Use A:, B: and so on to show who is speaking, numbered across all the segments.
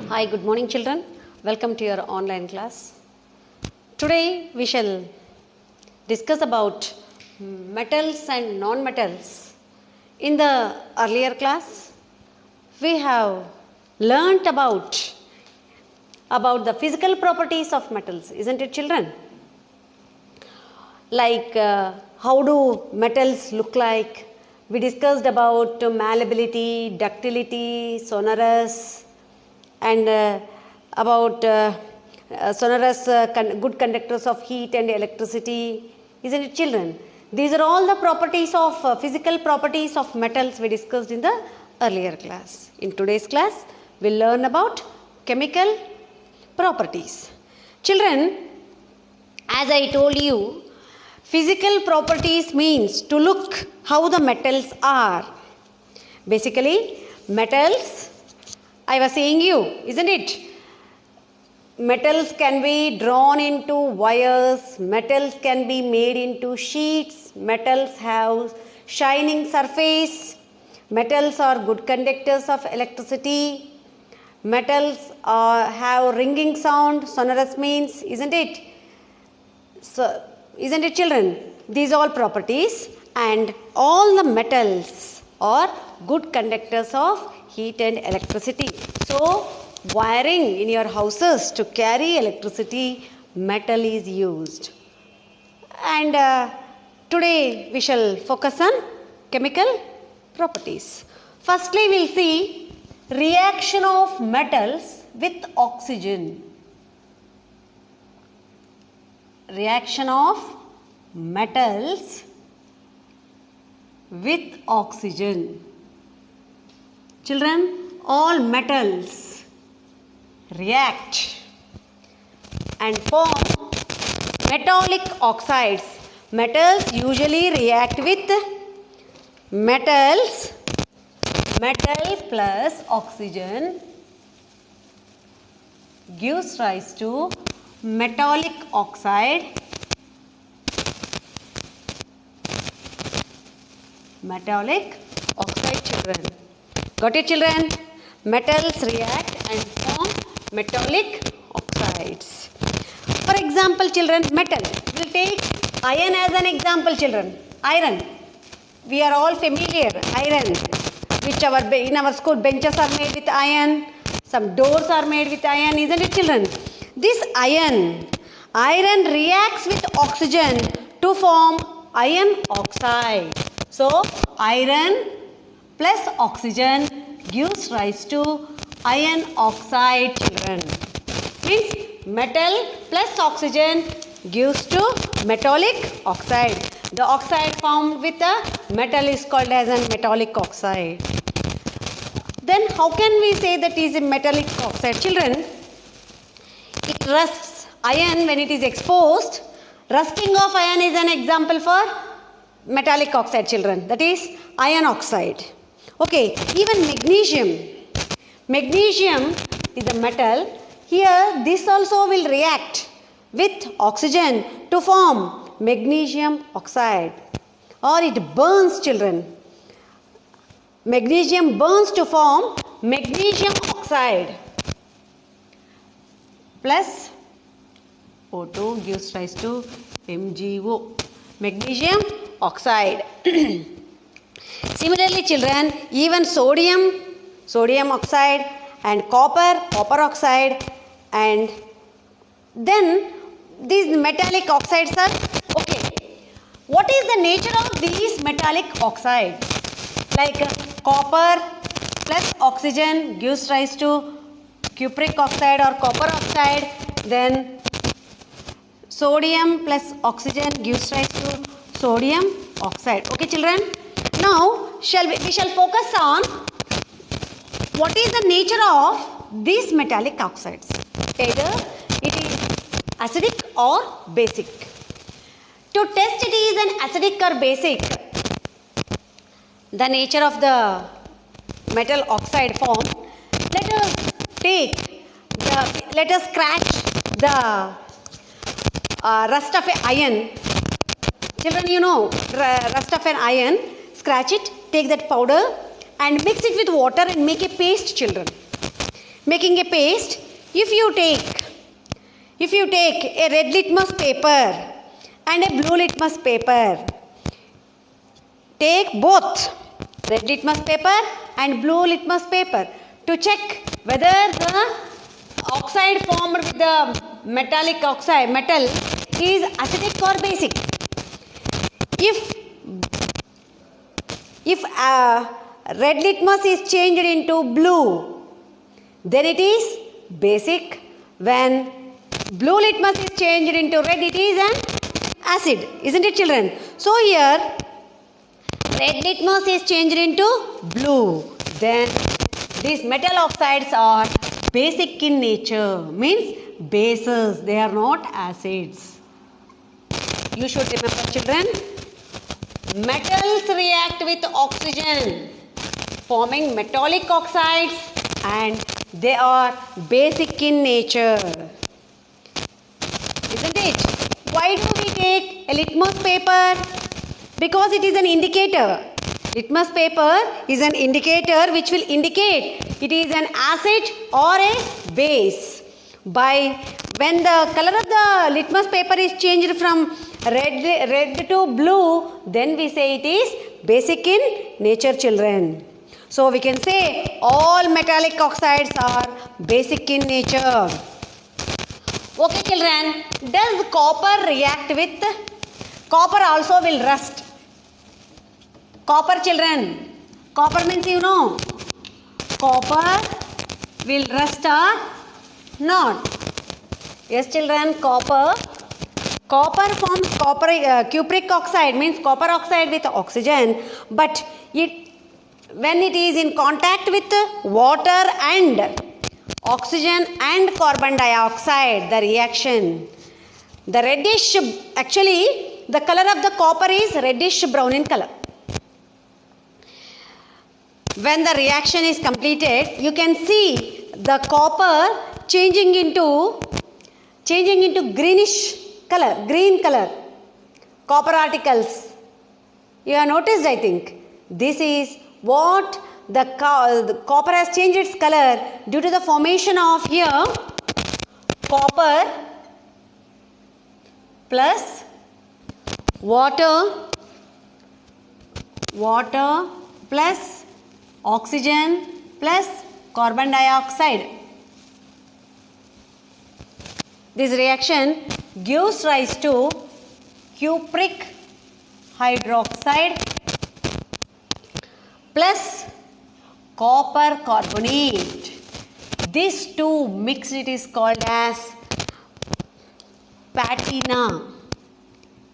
A: Hi, good morning children. Welcome to your online class. Today we shall discuss about metals and non-metals. In the earlier class, we have learnt about the physical properties of metals, isn't it children? Like how do metals look like? We discussed about malleability, ductility, sonorous, and about sonorous good conductors of heat and electricity, isn't it children? These are all the properties of physical properties of metals we discussed in the earlier class. In today's class, we'll learn about chemical properties. Children, as I told you, physical properties means to look how the metals are. Basically, metals, I was saying you, isn't it? Metals can be drawn into wires, metals can be made into sheets, metals have shining surface, metals are good conductors of electricity, metals have ringing sound, sonorous means, isn't it? So, isn't it children? These all properties, and all the metals are good conductors of heat and electricity. So, wiring in your houses to carry electricity, metal is used. And today we shall focus on chemical properties. Firstly, we will see reaction of metals with oxygen. Reaction of metals with oxygen. Children, all metals react and form metallic oxides. Metals usually react with metals, metal plus oxygen gives rise to metallic oxide. Metallic oxide, children. Got it children? Metals react and form metallic oxides. For example children, metal. We will take iron as an example children. Iron. We are all familiar. Iron. Which in our school benches are made with iron. Some doors are made with iron. Isn't it children? This iron reacts with oxygen to form iron oxide. So, iron plus oxygen gives rise to iron oxide, children. Means metal plus oxygen gives to metallic oxide. The oxide formed with a metal is called as a metallic oxide. Then how can we say that is a metallic oxide, children? It rusts. Iron, when it is exposed, rusting of iron is an example for metallic oxide, children. That is iron oxide. Okay, even magnesium. Magnesium is a metal. Here, this also will react with oxygen to form magnesium oxide. Or it burns, children. Magnesium burns to form magnesium oxide. Plus O2 gives rise to MgO, magnesium oxide. Similarly children, even sodium oxide, and copper oxide, and then these metallic oxides are okay. What is the nature of these metallic oxides? Like copper plus oxygen gives rise to cupric oxide or copper oxide, then sodium plus oxygen gives rise to sodium oxide. Okay children? Now we shall focus on what is the nature of these metallic oxides. Either it is acidic or basic. To test it is an acidic or basic, the nature of the metal oxide form, let us scratch the rust of an iron. Children, you know rust of an iron. Scratch it, take that powder and mix it with water and make a paste, children. making a paste. If you take a red litmus paper and a blue litmus paper, take both red litmus paper and blue litmus paper to check whether the oxide formed with the metallic oxide metal is acidic or basic. If red litmus is changed into blue, then it is basic. When blue litmus is changed into red, it is an acid, isn't it, children? So here red litmus is changed into blue, then these metal oxides are basic in nature, means bases, they are not acids. You should remember, children, metals react with oxygen forming metallic oxides and they are basic in nature, isn't it? Why do we take a litmus paper? Because it is an indicator. Litmus paper is an indicator which will indicate it is an acid or a base. When the color of the litmus paper is changed from red to blue, then we say it is basic in nature, children. So we can say all metallic oxides are basic in nature. Okay, children, does copper react with? Copper also will rust. Copper, children. Copper means you know. Copper will rust or not? Yes, children, copper forms cupric oxide, means copper oxide with oxygen, but when it is in contact with water and oxygen and carbon dioxide, the reaction, the reddish, actually the color of the copper is reddish brown in color. When the reaction is completed, you can see the copper changing into greenish color, green color, copper particles. You have noticed, I think. This is what the copper has changed its color due to the formation of here copper plus water plus oxygen plus carbon dioxide. This reaction gives rise to cupric hydroxide plus copper carbonate. These two mixed, it is called as patina.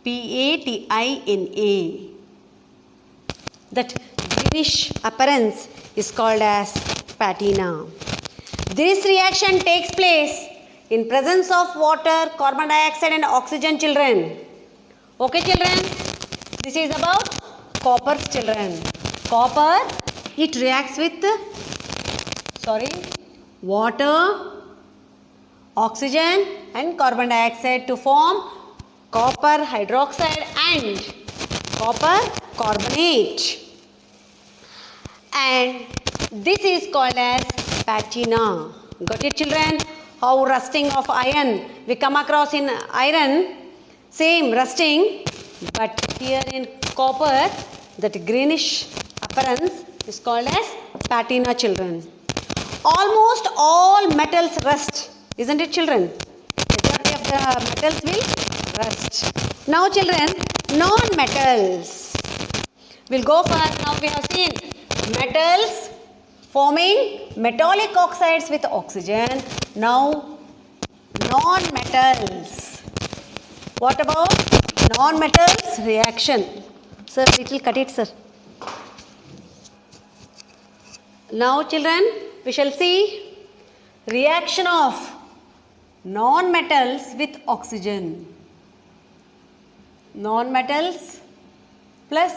A: Patina. That greenish appearance is called as patina. This reaction takes place in presence of water, carbon dioxide and oxygen, children. Okay, children? This is about copper, children. Copper, it reacts with water, oxygen and carbon dioxide to form copper hydroxide and copper carbonate. And this is called as patina. Got it, children? How rusting of iron we come across in iron, same rusting, but here in copper that greenish appearance is called as patina, children. Almost all metals rust, isn't it, children? Majority of the metals will rust. Now, children, non-metals. We'll go for, now we have seen metals forming metallic oxides with oxygen. Now, non-metals. What about non-metals reaction? Sir, little cut it, sir. Now, children, we shall see reaction of non-metals with oxygen. Non-metals plus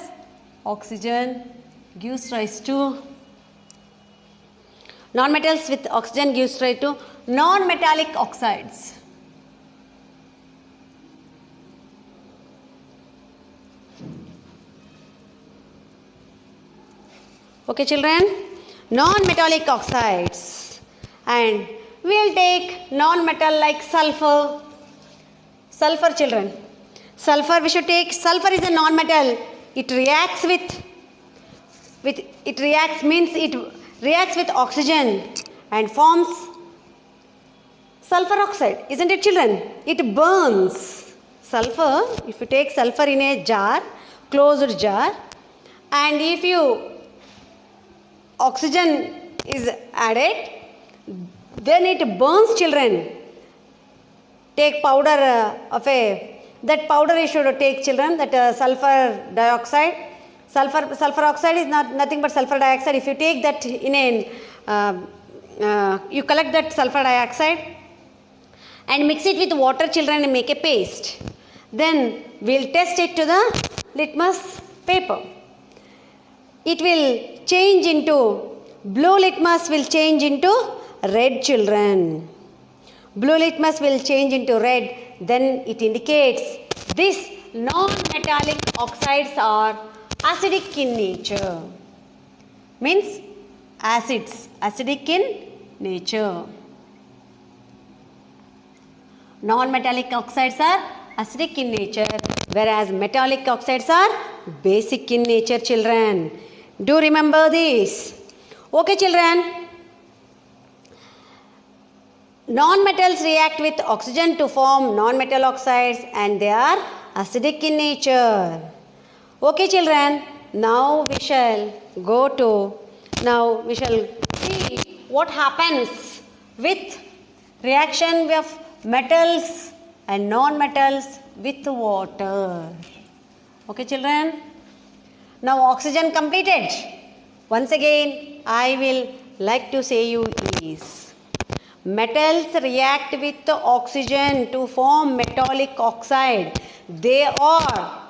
A: oxygen gives rise to non-metals with oxygen gives rise to non-metallic oxides. Okay, children, non-metallic oxides. And we'll take non-metal like sulfur. Sulfur, children. Sulfur, we should take, sulfur is a non-metal. It reacts with oxygen and forms sulfur oxide, isn't it, children? It burns. Sulfur, if you take sulfur in a jar, closed jar, and if oxygen is added, then it burns, children. Take powder that powder you should take, children, that sulfur dioxide. Sulfur oxide is nothing but sulfur dioxide. If you take that you collect that sulfur dioxide and mix it with water, children, and make a paste. Then we'll test it to the litmus paper. It will change into, blue litmus will change into red, children. Blue litmus will change into red. Then it indicates these non-metallic oxides are acidic in nature. Means acids, acidic in nature. Non-metallic oxides are acidic in nature, whereas metallic oxides are basic in nature, children. Do remember this. Okay, children. Non-metals react with oxygen to form non-metal oxides and they are acidic in nature. Okay, children. Now we shall see what happens with reaction of metals and non-metals with water. Okay, children. Now oxygen completed. Once again, I will like to say you is, metals react with oxygen to form metallic oxide. They are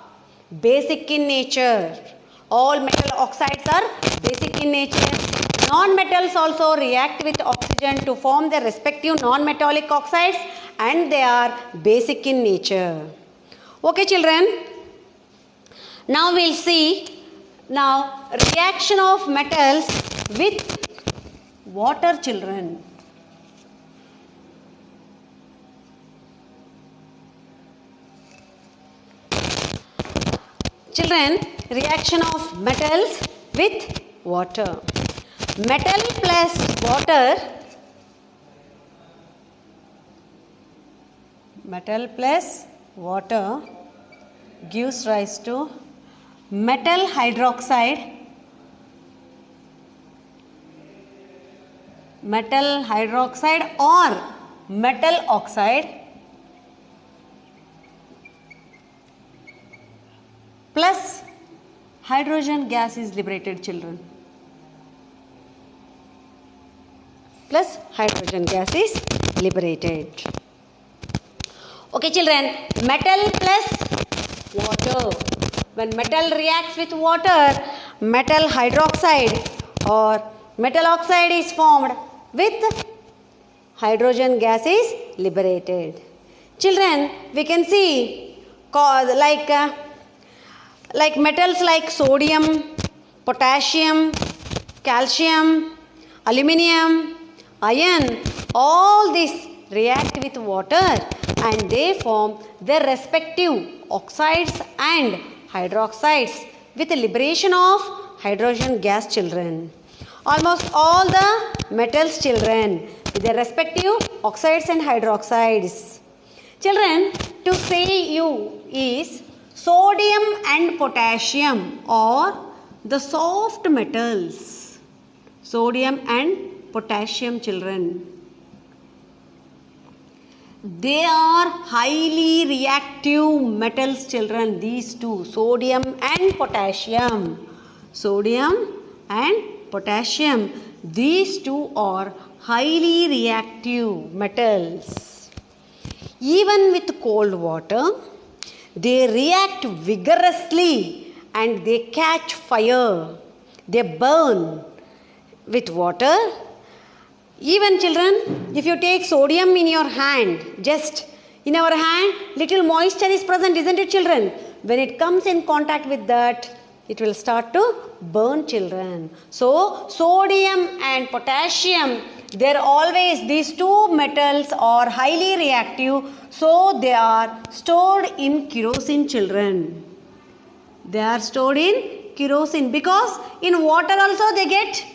A: basic in nature. All metal oxides are basic in nature. Non-metals also react with oxygen to form their respective non-metallic oxides and they are basic in nature. Okay, children. Now we'll see reaction of metals with water, children. Children, reaction of metals with water. Metal plus water gives rise to metal hydroxide, or metal oxide plus hydrogen gas is liberated, children. Plus hydrogen gas is liberated. Okay, children, metal plus water. When metal reacts with water, metal hydroxide or metal oxide is formed with hydrogen gas is liberated. Children, we can see like metals like sodium, potassium, calcium, aluminium, iron, all these react with water and they form their respective oxides and hydroxides with the liberation of hydrogen gas, children. Almost all the metals, children, with their respective oxides and hydroxides. Children, to say you is sodium and potassium or the soft metals. Sodium and potassium, children. They are highly reactive metals, children. These two, sodium and potassium. Sodium and potassium. These two are highly reactive metals. Even with cold water, they react vigorously and they catch fire. They burn with water. Even, children, if you take sodium in your hand, just in our hand, little moisture is present, isn't it, children? When it comes in contact with that, it will start to burn, children. So, sodium and potassium they're always, these two metals are highly reactive, so they are stored in kerosene, children. They are stored in kerosene because in water also they get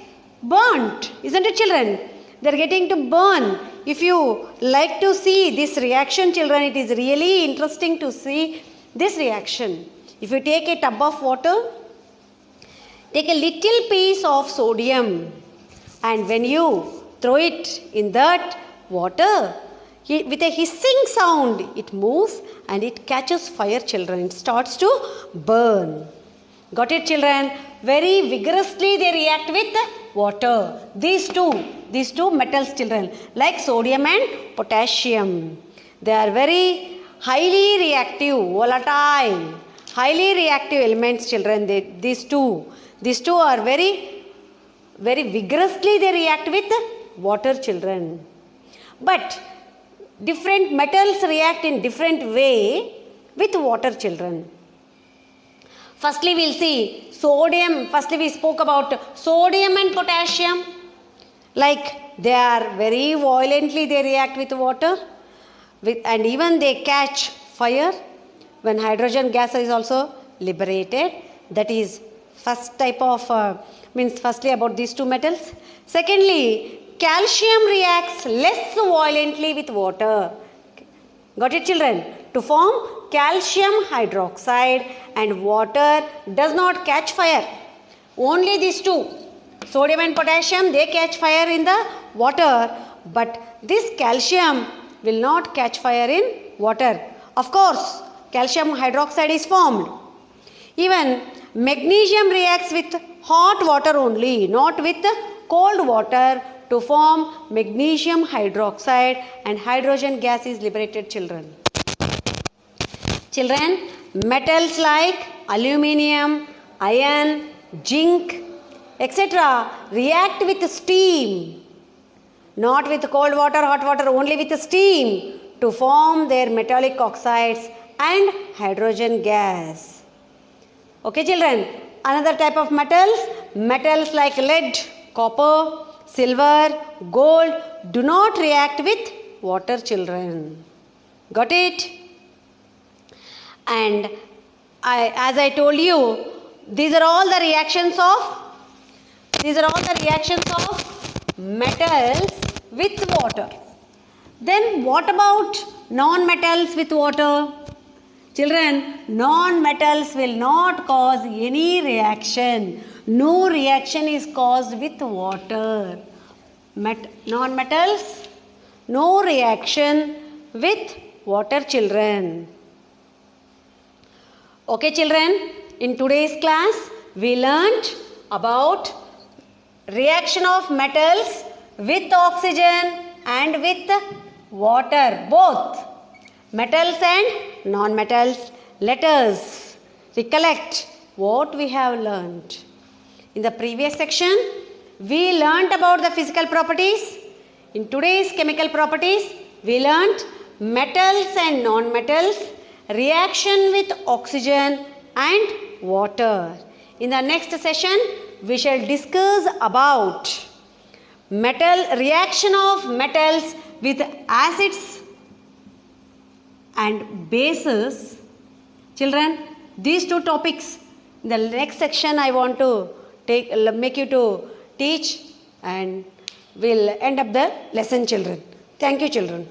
A: burnt, isn't it, children? They are getting to burn. If you like to see this reaction, children, it is really interesting to see this reaction. If you take a tub of water, take a little piece of sodium, and when you throw it in that water, with a hissing sound, it moves and it catches fire, children. It starts to burn. Got it, children? Very vigorously they react with water. These two metals, children, like sodium and potassium. They are very highly reactive, volatile, highly reactive elements, children. These two are very vigorously they react with water, children. But different metals react in different way with water, children. Firstly, we'll see sodium. Firstly, we spoke about sodium and potassium. Like they are very violently they react with water, and even they catch fire when hydrogen gas is also liberated. That is first type of firstly about these two metals. Secondly, calcium reacts less violently with water. Got it, children? To form calcium hydroxide, and water does not catch fire. Only these two, sodium and potassium, they catch fire in the water, but this calcium will not catch fire in water. Of course, calcium hydroxide is formed. Even magnesium reacts with hot water only, not with cold water, to form magnesium hydroxide, and hydrogen gas is liberated, children. Children, metals like aluminium, iron, zinc, etc. react with steam, not with cold water, hot water, only with steam, to form their metallic oxides and hydrogen gas. Okay, children. Another type of metals like lead, copper, silver, gold do not react with water, children. Got it? And as I told you, these are all the reactions of metals with water. Then what about non-metals with water? Children, non-metals will not cause any reaction. No reaction is caused with water. Non-metals, no reaction with water, children. Okay, children, in today's class, we learnt about reaction of metals with oxygen and with water, both metals and non-metals. Let us recollect what we have learnt. In the previous section, we learnt about the physical properties. In today's chemical properties, we learnt metals and non-metals, reaction with oxygen and water. In the next session, we shall discuss about reaction of metals with acids and bases. Children, these two topics, in the next section I want to make you to teach, and we'll end up the lesson, children. Thank you, children.